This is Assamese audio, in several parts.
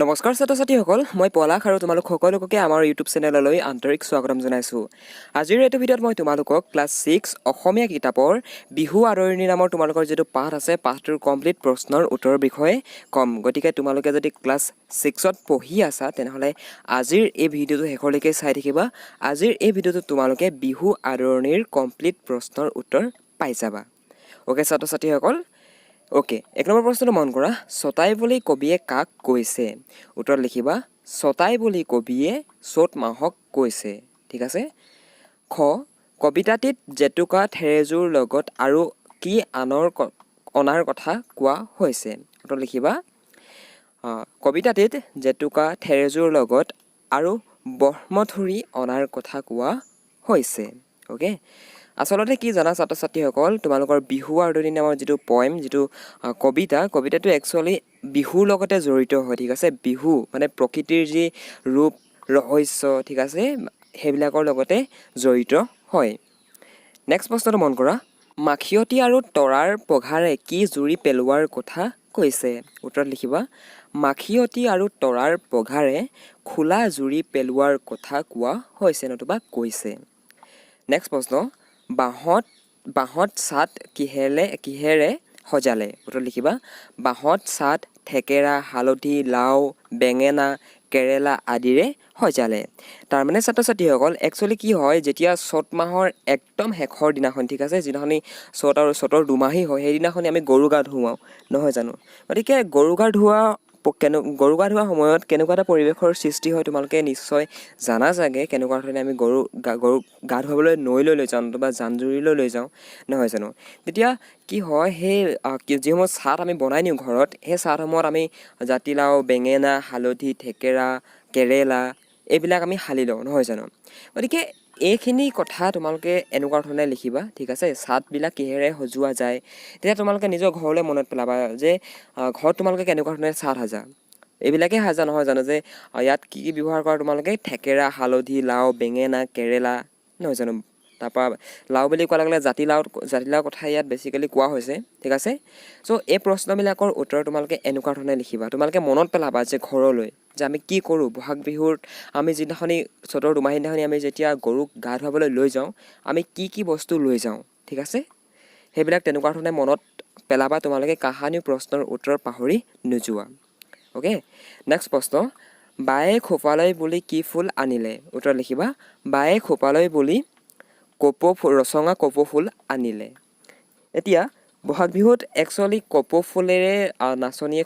নমস্কাৰ ছাত্ৰ-ছাত্ৰীসকল মই পলাশ আৰু তোমালোক সকলোকে আমাৰ ইউটিউব চেনেললৈ আন্তৰিক স্বাগতম জনাইছোঁ। আজিৰ এইটো ভিডিঅ'ত মই তোমালোকক ক্লাছ 6 অসমীয়া কিতাপৰ বিহু আদৰণি নামৰ তোমালোকৰ যেটো পাঠ আছে পাঠটোৰ কমপ্লিট প্ৰশ্নৰ উত্তৰৰ বিষয়ে কম। গতিকে তোমালোকে যদি ক্লাছ 6ত পঢ়ি আছা তেনেহলে আজিৰ এই ভিডিঅ'টো শেষলৈকে চাই থাকিবা। আজিৰ এই ভিডিঅ'টোত তোমালোকে বিহু আদৰণিৰ কমপ্লিট প্ৰশ্নৰ উত্তৰ পাই যাবা। ওকে ছাত্ৰ-ছাত্ৰীসকল, ওকে, 1 নম্বৰ প্ৰশ্নটো মন কৰা। ছটাই বুলি কবিয়ে কাক কৈছে? উত্তৰ লিখিবা ছটাই বুলি কবিয়ে চ'ত মাহক কৈছে। ঠিক আছে। খ, কবিতাটিত জেতুকা থেৰেজুৰ লগত আৰু কি অনাৰ কথা কোৱা হৈছে? উত্তৰ লিখিবা কবিতাটিত জেতুকা থেৰেজুৰ লগত আৰু ব্ৰহ্মথুৰি অনাৰ কথা কোৱা হৈছে। ওকে, আচলতে কি জানা ছাত্ৰ-ছাত্ৰীসকল, তোমালোকৰ বিহু আদৰণি নামৰ যেটো পয়েম, যেটো কবিতাটো একচুৱেলি বিহুৰ লগতে জড়িত হয়। ঠিক আছে, বিহু মানে প্ৰকৃতিৰ যি ৰূপ ৰহস্য, ঠিক আছে, সেইবিলাকৰ লগতে জড়িত হয়। নেক্সট প্ৰশ্নটো মন কৰা। মাখিয়তী আৰু তৰাৰ পঘাৰে কি জুৰি পেলোৱাৰ কথা কৈছে? উত্তৰত লিখিবা মাখিয়তী আৰু তৰাৰ পঘাৰে খোলা জুৰি পেলোৱাৰ কথা কোৱা হৈছে নতুবা কৈছে। নেক্সট প্ৰশ্ন, বাঁহত ছাট কিহেৰে সজালে? উত্তৰ লিখিবা বাঁহত ছাট থেকেৰা, হালধি, লাও, বেঙেনা, কেৰেলা আদিৰে সজালে। তাৰমানে ছাত্ৰ-ছাত্ৰীসকল একচুৱেলি কি হয়, যেতিয়া চ'ত মাহৰ একদম শেষৰ দিনাখন, ঠিক আছে, যিদিনাখনি চ'তৰ দুমাহী হয়, সেইদিনাখনি আমি গৰু গা ধুৱাওঁ নহয় জানো? গতিকে গৰু গা ধোৱা সময়ত কেনেকুৱা এটা পৰিৱেশৰ সৃষ্টি হয় তোমালোকে নিশ্চয় জানা চাগে। কেনেকুৱা ধৰণে আমি গৰু গা ধুৱাবলৈ নৈলৈ লৈ যাওঁ নতুবা জান-জুৰিলৈ লৈ যাওঁ নহয় জানো? তেতিয়া কি হয়, সেই যিসমূহ ছাট আমি বনাই নিওঁ ঘৰত, সেই ছাটসমূহত আমি জাতিলাও, বেঙেনা, হালধি, থেকেৰা, কেৰেলা এইবিলাক আমি সালি লওঁ নহয় জানো? গতিকে এইখিনি কথা তোমালোকে এনেকুৱা ধৰণে লিখিবা। ঠিক আছে, ছাটবিলাক কিহেৰে সজোৱা যায়, তেতিয়া তোমালোকে নিজৰ ঘৰলৈ মনত পেলাবা যে ঘৰত তোমালোকে কেনেকুৱা ধৰণে ছাট সাজা। এইবিলাকে সাজা নহয় জানো, যে ইয়াত কি কি ব্যৱহাৰ কৰা তোমালোকে থেকেৰা, হালধি, লাও, বেঙেনা, কেৰেলা নহয় জানো? তাৰপৰা লাও বুলি কোৱাৰ লগে লগে জাতিলাও কথা ইয়াত বেছিকেলি কোৱা হৈছে। ঠিক আছে, চ' এই প্ৰশ্নবিলাকৰ উত্তৰ তোমালোকে এনেকুৱা ধৰণে লিখিবা। তোমালোকে মনত পেলাবা যে ঘৰলৈ যে আমি কি কৰোঁ বহাগ বিহুত, আমি যিদিনাখনি চ'তৰ দুমাহী দিনাখনি আমি যেতিয়া গৰুক গা ধুৱাবলৈ লৈ যাওঁ, আমি কি কি বস্তু লৈ যাওঁ। ঠিক আছে, সেইবিলাক তেনেকুৱা ধৰণে মনত পেলাবা তোমালোকে। কাহানি প্ৰশ্নৰ উত্তৰ পাহৰি নোযোৱা। অ'কে, নেক্সট প্ৰশ্ন, বায়ে খোপালৈ বুলি কি ফুল আনিলে? উত্তৰ লিখিবা বায়ে খোপালৈ বুলি ৰচঙা কপৌ ফুল আনিলে। এতিয়া বহাগ বিহুত একচুৱেলি কপৌ ফুলেৰে নাচনীয়ে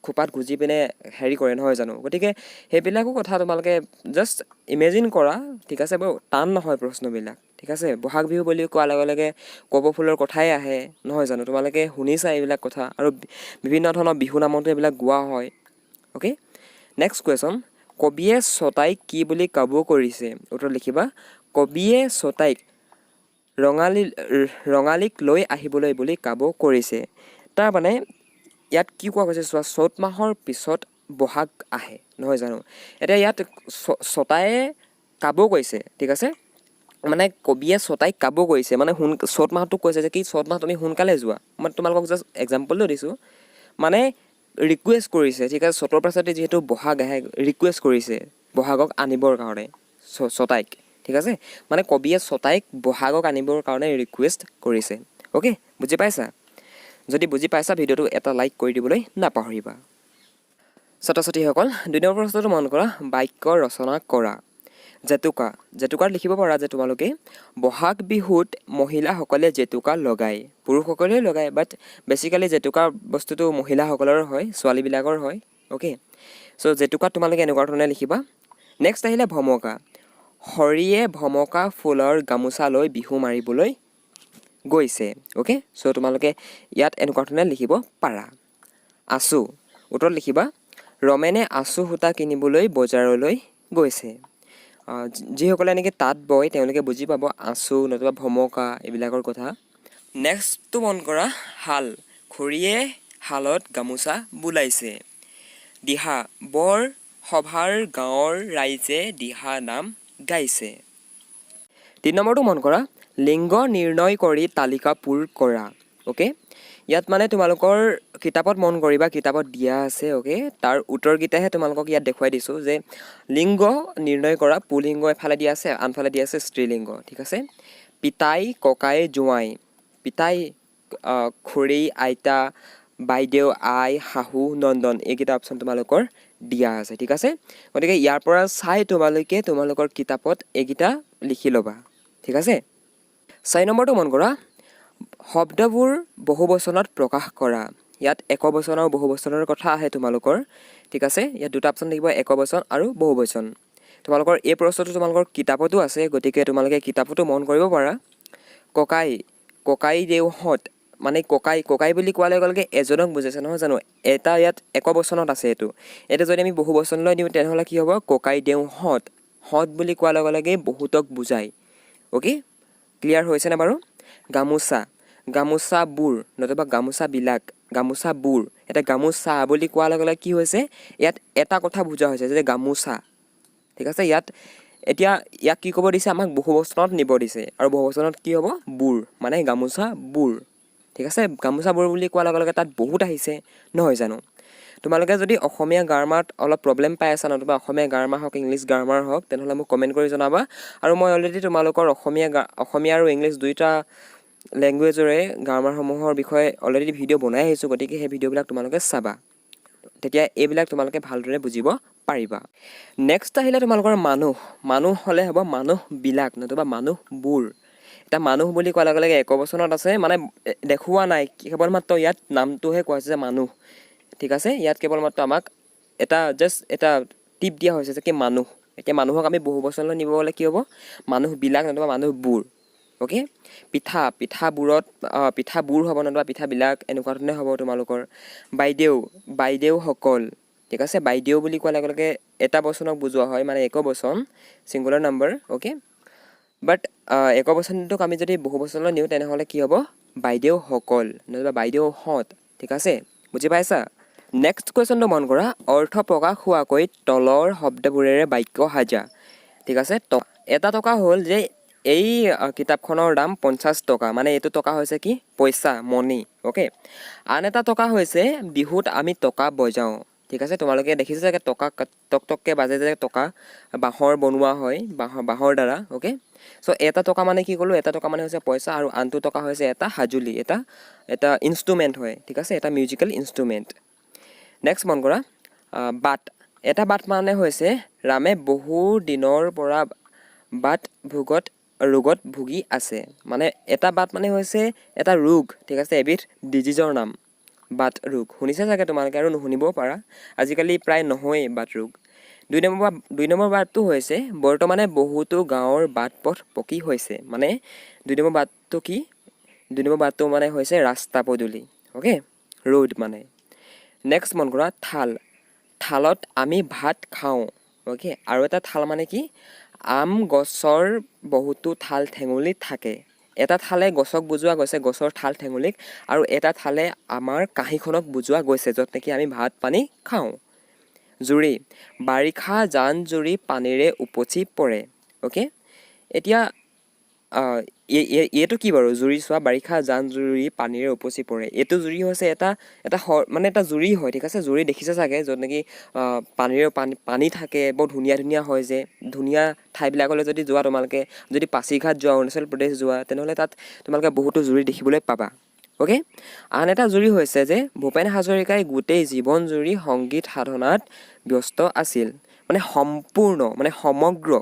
খোপাত গুজি পিনে হেৰি কৰে নহয় জানো? গতিকে সেইবিলাকো কথা তোমালোকে জাষ্ট ইমেজিন কৰা। ঠিক আছে, বাৰু টান নহয় প্ৰশ্নবিলাক। ঠিক আছে, বহাগ বিহু বুলি কোৱাৰ লগে লগে কপৌ ফুলৰ কথাই আহে নহয় জানো? তোমালোকে শুনিছা এইবিলাক কথা, আৰু বিভিন্ন ধৰণৰ বিহু নামতো এইবিলাক গোৱা হয়। অ'কে, নেক্সট কুৱেশ্যন, কবিয়ে ছটাইক কি বুলি কাবৌ কৰিছে? উত্তৰ লিখিবা কবিয়ে ছটাইক ৰঙালীক লৈ আহিবলৈ বুলি কাবৌ কৰিছে। তাৰমানে ইয়াত কি কোৱা গৈছে চোৱা, চ'ত মাহৰ পিছত বহাগ আহে নহয় জানো? এতিয়া ইয়াত ছটায়ে কাবৌ কৈছে। ঠিক আছে, মানে কবিয়ে ছটাইক কাবৌ কৰিছে, মানে চ'ত মাহটোক কৈছে যে কি চ'ত মাহ তুমি সোনকালে যোৱা। মই তোমালোকক জাষ্ট এক্সাম্পলটো দিছোঁ, মানে ৰিকুৱেষ্ট কৰিছে। ঠিক আছে, চ'তৰ পাছতে যিহেতু বহাগ আহে, ৰিকুৱেষ্ট কৰিছে বহাগক আনিবৰ কাৰণে ছটাইক। ঠিক আছে, মানে কবিয়ে ছটাইক বহাগক আনিবৰ কাৰণে ৰিকুৱেষ্ট কৰিছে। অ'কে, বুজি পাইছা? যদি বুজি পাইছা ভিডিঅ'টো এটা লাইক কৰি দিবলৈ নাপাহৰিবা। ছাত্ৰ-ছাত্ৰীসকল, 2 নম্বৰ প্ৰশ্নটো মন কৰা। বাক্য ৰচনা কৰা। জেতুকাত লিখিব পাৰা যে তোমালোকে বহাগ বিহুত মহিলাসকলে জেতুকা লগায়, পুৰুষসকলেও লগায়, বাট বেছিকেলি জেতুকা বস্তুটো মহিলাসকলৰ হয়, ছোৱালীবিলাকৰ হয়। অ'কে, চ' জেতুকাত তোমালোকে এনেকুৱা ধৰণে লিখিবা। নেক্সট আহিলে ভমকা। হৰিয়ে ভমকা ফুলৰ গামোচা লৈ বিহু মাৰিবলৈ গৈছে। অ'কে, চ' তোমালোকে ইয়াত এনেকুৱা ধৰণে লিখিব পাৰা। আঁচু, উত্তৰত লিখিবা ৰমেনে আঁচু সূতা কিনিবলৈ বজাৰলৈ গৈছে। যিসকলে এনেকৈ তাঁত বয় তেওঁলোকে বুজি পাব আঁচু নতুবা ভমকা এইবিলাকৰ কথা। নেক্সটটো মন কৰা। শাল, খুৰীয়ে শালত গামোচা বোলাইছে। দিহা, বৰ সভাৰ গাঁৱৰ ৰাইজে দিহা নাম গাইছে। 3 নম্বৰটো মন কৰা। লিংগ নিৰ্ণয় কৰি তালিকা পূৰ কৰা। অ'কে, ইয়াত মানে তোমালোকৰ কিতাপত মন কৰিবা কিতাপত দিয়া আছে ওকে তাৰ উত্তৰকেইটাহে তোমালোকক ইয়াত দেখুৱাই দিছোঁ যে লিংগ নিৰ্ণয় কৰা পুলিংগ এফালে দিয়া আছে আনফালে দিয়া আছে স্ত্ৰীলিংগ ঠিক আছে পিতাই ককাই জোঁৱাই পিতাই খুৰী আইতা বাইদেউ আই শাহু নন্দন এইকেইটা অপশ্যন তোমালোকৰ দিয়া আছে ঠিক আছে গতিকে ইয়াৰ পৰা চাই তোমালোকে তোমালোকৰ কিতাপত এইকেইটা লিখি ল'বা ঠিক আছে 4 নম্বৰটো মন কৰা শব্দবোৰ বহুবচনত প্ৰকাশ কৰা ইয়াত একবচন আৰু বহুবচনৰ কথা আহে তোমালোকৰ ঠিক আছে ইয়াত দুটা অপশ্যন থাকিব একবচন আৰু বহুবচন তোমালোকৰ এই প্ৰশ্নটো তোমালোকৰ কিতাপতো আছে গতিকে তোমালোকে কিতাপতো মন কৰিব পাৰা ককাই ককাই দেউহঁত মানে ককাই বুলি কোৱাৰ লগে লগে এজনক বুজাইছে নহয় জানো এটা ইয়াত একবচনত আছে এইটো যদি আমি বহুবচনলৈ দিওঁ তেনেহ'লে কি হ'ব ককাই দেউহঁত হত বুলি কোৱাৰ লগে লগে বহুতক বুজায় অ'কে ক্লিয়াৰ হৈছেনে বাৰু গামোচাবোৰ নতুবা গামোচাবোৰ এটা গামোচা বুলি কোৱাৰ লগে লগে কি হৈছে ইয়াত এটা কথা বুজা হৈছে যে গামোচা ঠিক আছে ইয়াক কি ক'ব দিছে আমাক বহুবচনত নিব দিছে আৰু বহুবচনত কি হ'ব বুৰ মানে গামোচাবোৰ ঠিক আছে গামোচাবোৰ বুলি কোৱাৰ লগে লগে তাত বহুত আহিছে নহয় জানো তোমালোকে যদি অসমীয়া গ্ৰামাৰত অলপ প্ৰব্লেম পাই আছা নতুবা অসমীয়া গ্ৰামাৰ হওক ইংলিছ গ্ৰামাৰ হওক তেনেহ'লে মোক কমেণ্ট কৰি জনাবা আৰু মই অলৰেডি তোমালোকৰ অসমীয়া আৰু ইংলিছ দুইটা লেংগুৱেজৰে গ্ৰামাৰসমূহৰ বিষয়ে অলৰেডি ভিডিঅ' বনাই আহিছোঁ গতিকে সেই ভিডিঅ'বিলাক তোমালোকে চাবা তেতিয়া এইবিলাক তোমালোকে ভালদৰে বুজিব পাৰিবা নেক্সট আহিলে তোমালোকৰ মানুহ হ'লে হ'ব মানুহবিলাক নতুবা মানুহবোৰ এটা মানুহ বুলি কোৱাৰ লগে লগে একবচনত আছে মানে দেখুওৱা নাই কেৱল মাত্ৰ ইয়াত নামটোহে কোৱা হৈছে যে মানুহ ঠিক আছে ইয়াত কেৱল মাত্ৰ আমাক এটা টিপ দিয়া হৈছে যে কি মানুহ এতিয়া মানুহক আমি বহুবচনলৈ নিব গ'লে কি হ'ব মানুহবিলাক নতুবা মানুহবোৰ অ'কে পিঠাবোৰ হ'ব নতুবা পিঠাবিলাক এনেকুৱা ধৰণে হ'ব তোমালোকৰ বাইদেউসকল ঠিক আছে বাইদেউ বুলি কোৱাৰ লগে লগে এটা বচনক বুজোৱা হয় মানে একবচন ছিংগুলাৰ নাম্বাৰ অ'কে বাট একবচনটোক আমি যদি বহুবচনলৈ নিওঁ তেনেহ'লে কি হ'ব বাইদেউসকল নতুবা বাইদেউহঁত ঠিক আছে বুজি পাইছা নেক্সট কুৱেশ্যনটো মন কৰা অৰ্থ প্ৰকাশ হোৱাকৈ তলৰ শব্দবোৰেৰে বাক্য সাজা ঠিক আছে এটা টকা হ'ল যে এই কিতাপখনৰ দাম 50 টকা মানে এইটো টকা হৈছে কি পইচা মনি অ'কে আন এটা টকা হৈছে বিহুত আমি টকা বজাওঁ ঠিক আছে তোমালোকে দেখিছে চাগে টকা টকটককৈ বাজে যে টকা বাঁহৰ বনোৱা হয় বাঁহৰ দ্বাৰা অ'কে চ' এটা টকা মানে কি ক'লোঁ এটা টকা মানে হৈছে পইচা আৰু আনটো টকা হৈছে এটা সাজুলি এটা ইনষ্ট্ৰুমেণ্ট হয় ঠিক আছে এটা মিউজিকেল ইনষ্ট্ৰুমেণ্ট নেক্সট মন কৰা এটা বাট মানে হৈছে ৰামে বহু দিনৰ পৰা ৰোগত ভুগি আছে মানে এটা বাট মানে হৈছে এটা ৰোগ ঠিক আছে এবিধ ডিজিজৰ নাম বাট ৰোগ শুনিছে চাগে তোমালোকে আৰু নুশুনিবও পাৰা আজিকালি প্ৰায় নহয়েই বাট ৰোগ 2 নম্বৰ বাটটো হৈছে বৰ্তমানে বহুতো গাঁৱৰ বাট পথ পকী হৈছে মানে 2 নম্বৰ বাটটো কি 2 নম্বৰ বাটটো মানে হৈছে ৰাস্তা পদূলি অ'কে ৰোড মানে নেক্সট মন কৰা থালত আমি ভাত খাওঁ অ'কে আৰু এটা থাল মানে কি আম গছৰ বহুতো ঠাল ঠেঙুলি থাকে এটা থালে গছক বুজোৱা গৈছে গছৰ ঠাল ঠেঙুলিক আৰু এটা থালে আমাৰ কাঁহীখনক বুজোৱা গৈছে য'ত নেকি আমি ভাত পানী খাওঁ জুৰি বাৰিষা জান জুৰি পানীৰে উপচি পৰে অ'কে এতিয়া এইটো কি বাৰু জুৰি চোৱা বাৰিষা জান জুৰি পানীৰে উপচি পৰে এইটো জুৰি হৈছে এটা জুৰি হয় ঠিক আছে জুৰি দেখিছে চাগে য'ত নেকি পানী থাকে বৰ ধুনীয়া হয় যে ধুনীয়া ঠাইবিলাকলৈ যদি যোৱা তোমালোকে যদি পাছিঘাট যোৱা অৰুণাচল প্ৰদেশ যোৱা তেনেহ'লে তাত তোমালোকে বহুতো জুৰি দেখিবলৈ পাবা অ'কে আন এটা জুৰি হৈছে যে ভূপেন হাজৰিকাই গোটেই জীৱন জুৰি সংগীত সাধনাত ব্যস্ত আছিল মানে সম্পূৰ্ণ মানে সমগ্ৰ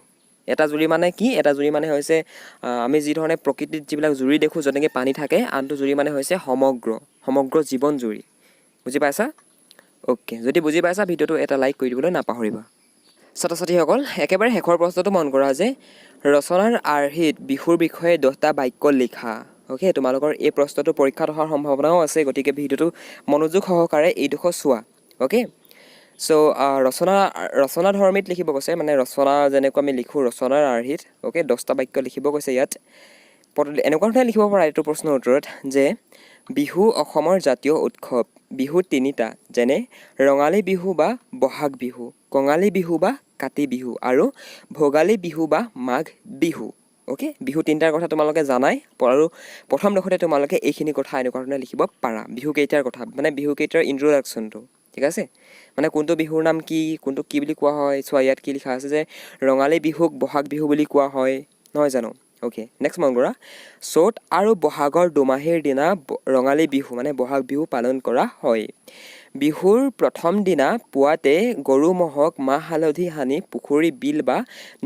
এটা জুৰি মানে কি এটা জুৰি মানে হৈছে আমি যি ধৰণে প্ৰকৃতিত যিবিলাক জুৰি দেখোঁ য'ত নেকি পানী থাকে আনটো জুৰি মানে হৈছে সমগ্ৰ জীৱন জুৰি বুজি পাইছা অ'কে যদি বুজি পাইছা ভিডিঅ'টো এটা লাইক কৰি দিবলৈ নাপাহৰিবা ছাত্ৰ ছাত্ৰীসকল একেবাৰে শেষৰ প্ৰশ্নটো মন কৰা যে ৰচনাৰ আৰ্হিত বিহুৰ বিষয়ে 10টা বাক্য লিখা অ'কে তোমালোকৰ এই প্ৰশ্নটো পৰীক্ষাত অহাৰ সম্ভাৱনাও আছে গতিকে ভিডিঅ'টো মনোযোগ সহকাৰে এইডোখৰ চোৱা অ'কে চ' ৰচনা ধৰ্মীত লিখিব কৈছে মানে ৰচনা যেনেকৈ আমি লিখোঁ ৰচনাৰ আৰ্হিত অ'কে 10টা বাক্য লিখিব কৈছে ইয়াত এনেকুৱা ধৰণে লিখিব পাৰা এইটো প্ৰশ্নৰ উত্তৰত যে বিহু অসমৰ জাতীয় উৎসৱ বিহু 3টা যেনে ৰঙালী বিহু বা বহাগ বিহু কঙালী বিহু বা কাতি বিহু আৰু ভোগালী বিহু বা মাঘ বিহু ওকে বিহু তিনিটাৰ কথা তোমালোকে জানাই আৰু প্ৰথম দখতে তোমালোকে এইখিনি কথা এনেকুৱা ধৰণে লিখিব পাৰা বিহু কেইটাৰ কথা মানে বিহু কেইটাৰ ইন্ট্ৰডাকশ্যনটো ঠিক আছে মানে কোনটো বিহুৰ নাম কি কোনটো কি বুলি কোৱা হয় চোৱা ইয়াত কি লিখা আছে যে ৰঙালী বিহুক বহাগ বিহু বুলি কোৱা হয় নহয় জানো ওকে নেক্সট মন কৰা চ'ত আৰু বহাগৰ দুমাহীৰ দিনা ৰঙালী বিহু মানে বহাগ বিহু পালন কৰা হয় বিহুৰ প্ৰথম দিনা পুৱাতে গৰু ম'হক মাহ হালধি সানি পুখুৰী বিল বা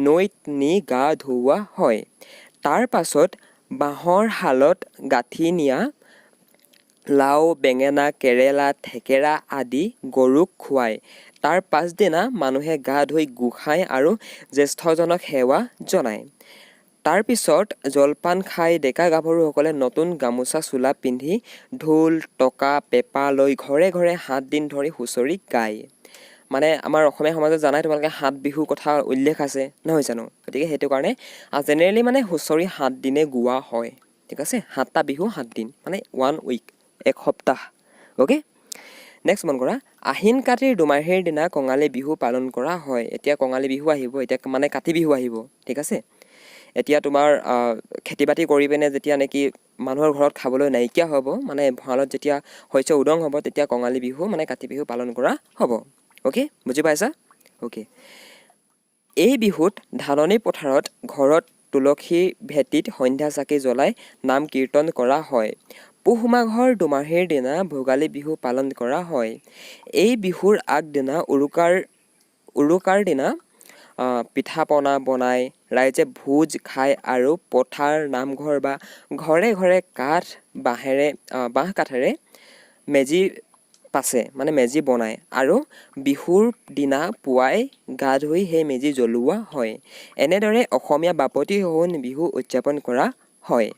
নৈত নি গা ধুওৱা হয় তাৰ পাছত বাঁহৰ শালত গাঁঠি নিয়া লাও বেঙেনা কেৰেলা থেকেৰা আদি গৰুক খুৱায় তাৰ পাছদিনা মানুহে গা ধুই গোসাঁই আৰু জ্যেষ্ঠজনক সেৱা জনায় তাৰ পিছত জলপান খাই ডেকা গাভৰুসকলে নতুন গামোচা চোলা পিন্ধি ঢোল টকা পেঁপা লৈ ঘৰে ঘৰে 7 দিন ধৰি হুঁচৰি গায় মানে আমাৰ অসমীয়া সমাজত জানাই তোমালোকে 7 বিহুৰ কথা উল্লেখ আছে নহয় জানো গতিকে সেইটো কাৰণে জেনেৰেলি মানে হুঁচৰি 7 দিনে গোৱা হয় ঠিক আছে 7টা বিহু 7 দিন মানে 1 উইক এক সপ্তাহ ওকে নেক্সট মন কৰা আহিন কাতিৰ দুমাহীৰ দিনা কঙালী বিহু পালন কৰা হয় এতিয়া কঙালী বিহু আহিব এতিয়া মানে কাতি বিহু আহিব ঠিক আছে এতিয়া তোমাৰ খেতি বাতি কৰি পিনে যেতিয়া নেকি মানুহৰ ঘৰত খাবলৈ নাইকিয়া হ'ব মানে ভঁৰালত যেতিয়া শস্য উদং হ'ব তেতিয়া কঙালী বিহু মানে কাতি বিহু পালন কৰা হ'ব ওকে বুজি পাইছা ওকে এই বিহুত ধাননি পথাৰত ঘৰত তুলসী ভেটিত সন্ধ্যা চাকি জ্বলাই নাম কীৰ্তন কৰা হয় পুহ মাঘৰ দুমাহীৰ দিনা ভোগালী বিহু পালন কৰা হয় এই বিহুৰ আগদিনা উৰুকাৰ দিনা পিঠা পনা বনাই ৰাইজে ভোজ খায় আৰু পথাৰ নামঘৰ বা ঘৰে ঘৰে বাঁহ কাঠেৰে মেজি পাছে মানে মেজি বনায় আৰু বিহুৰ দিনা পুৱাই গা ধুই সেই মেজি জ্বলোৱা হয় এনেদৰে অসমীয়া বাপতিসাহোন বিহু উদযাপন কৰা হয়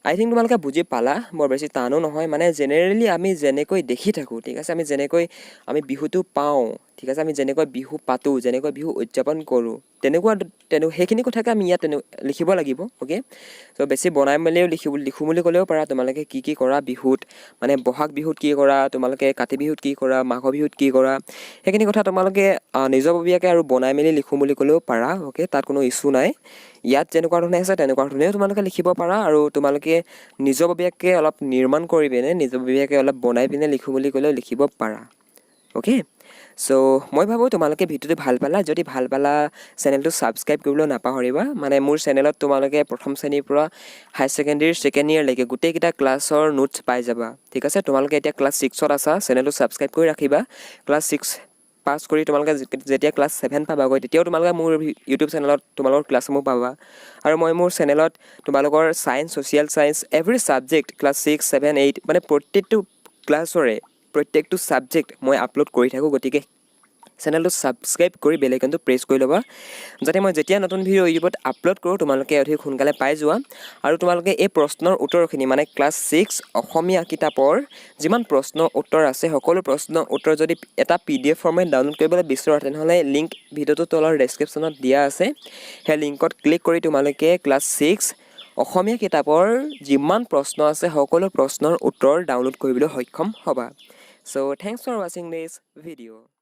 আই থিংক তোমালোকে বুজি পালা বৰ বেছি টানো নহয় মানে জেনেৰেলি আমি যেনেকৈ দেখি থাকোঁ ঠিক আছে আমি যেনেকৈ আমি বিহুটো পাওঁ ঠিক আছে আমি যেনেকৈ বিহু পাতোঁ যেনেকৈ বিহু উদযাপন কৰোঁ তেনেকুৱা সেইখিনি কথাকে আমি ইয়াত লিখিব লাগিব ওকে চ' বেছি বনাই মেলিও লিখোঁ বুলি ক'লেও পাৰা তোমালোকে কি কৰা বিহুত মানে বহাগ বিহুত কি কৰা তোমালোকে কাতি বিহুত কি কৰা মাঘ বিহুত কি কৰা সেইখিনি কথা তোমালোকে নিজৰববীয়াকৈ আৰু বনাই মেলি লিখোঁ বুলি ক'লেও পাৰা ওকে তাত কোনো ইছ্যু নাই ইয়াত যেনেকুৱা ধৰণে আছে তেনেকুৱা ধৰণেও তোমালোকে লিখিব পাৰা আৰু তোমালোকে নিজৰববীয়াকৈ অলপ নিৰ্মাণ কৰি পিনে নিজৰববীয়াকৈ অলপ বনাই পিনে লিখোঁ বুলি ক'লেও লিখিব পাৰা ওকে চ' মই ভাবোঁ তোমালোকে ভিডিঅ'টো ভাল পালা যদি ভাল পালা চেনেলটো ছাবস্ক্ৰাইব কৰিবলৈ নাপাহৰিবা মানে মোৰ চেনেলত তোমালোকে প্ৰথম শ্ৰেণীৰ পৰা হায়াৰ ছেকেণ্ডেৰী ছেকেণ্ড ইয়েৰলৈকে গোটেইকেইটা ক্লাছৰ নোটছ পাই যাবা ঠিক আছে তোমালোকে এতিয়া ক্লাছ 6ত আছা চেনেলটো ছাবস্ক্ৰাইব কৰি ৰাখিবা ক্লাছ 6 পাছ কৰি তোমালোকে যেতিয়া ক্লাছ 7 পাবাগৈ তেতিয়াও তোমালোকে মোৰ ইউটিউব চেনেলত তোমালোকৰ ক্লাছসমূহ পাবা আৰু মই মোৰ চেনেলত তোমালোকৰ science social science every subject class 6 7 8 মানে প্ৰত্যেকটো ক্লাছৰে প্ৰত্যেকটো ছাবজেক্ট মই আপলোড কৰি থাকোঁ গতিকে চেনেলটো ছাবস্ক্ৰাইব কৰি বেল আইকনটো প্ৰেছ কৰি ল'বা যাতে মই যেতিয়া নতুন ভিডিঅ' ইউটিউবত আপলোড কৰোঁ তোমালোকে অধিক সোনকালে পাই যোৱা আৰু তোমালোকে এই প্ৰশ্নৰ উত্তৰখিনি মানে ক্লাছ 6 অসমীয়া কিতাপৰ যিমান প্ৰশ্ন উত্তৰ আছে সকলো প্ৰশ্ন উত্তৰ যদি এটা PDF ফৰ্মেট ডাউনলোড কৰিবলৈ বিচৰা তেনেহ'লে লিংক ভিডিঅ'টোৰ তলৰ ডেছক্ৰিপশ্যনত দিয়া আছে সেই লিংকত ক্লিক কৰি তোমালোকে ক্লাছ 6 অসমীয়া কিতাপৰ যিমান প্ৰশ্ন আছে সকলো প্ৰশ্নৰ উত্তৰ ডাউনলোড কৰিবলৈ সক্ষম হ'বা চ' থেংকছ ফৰ ৱাচিং দিছ ভিডিঅ'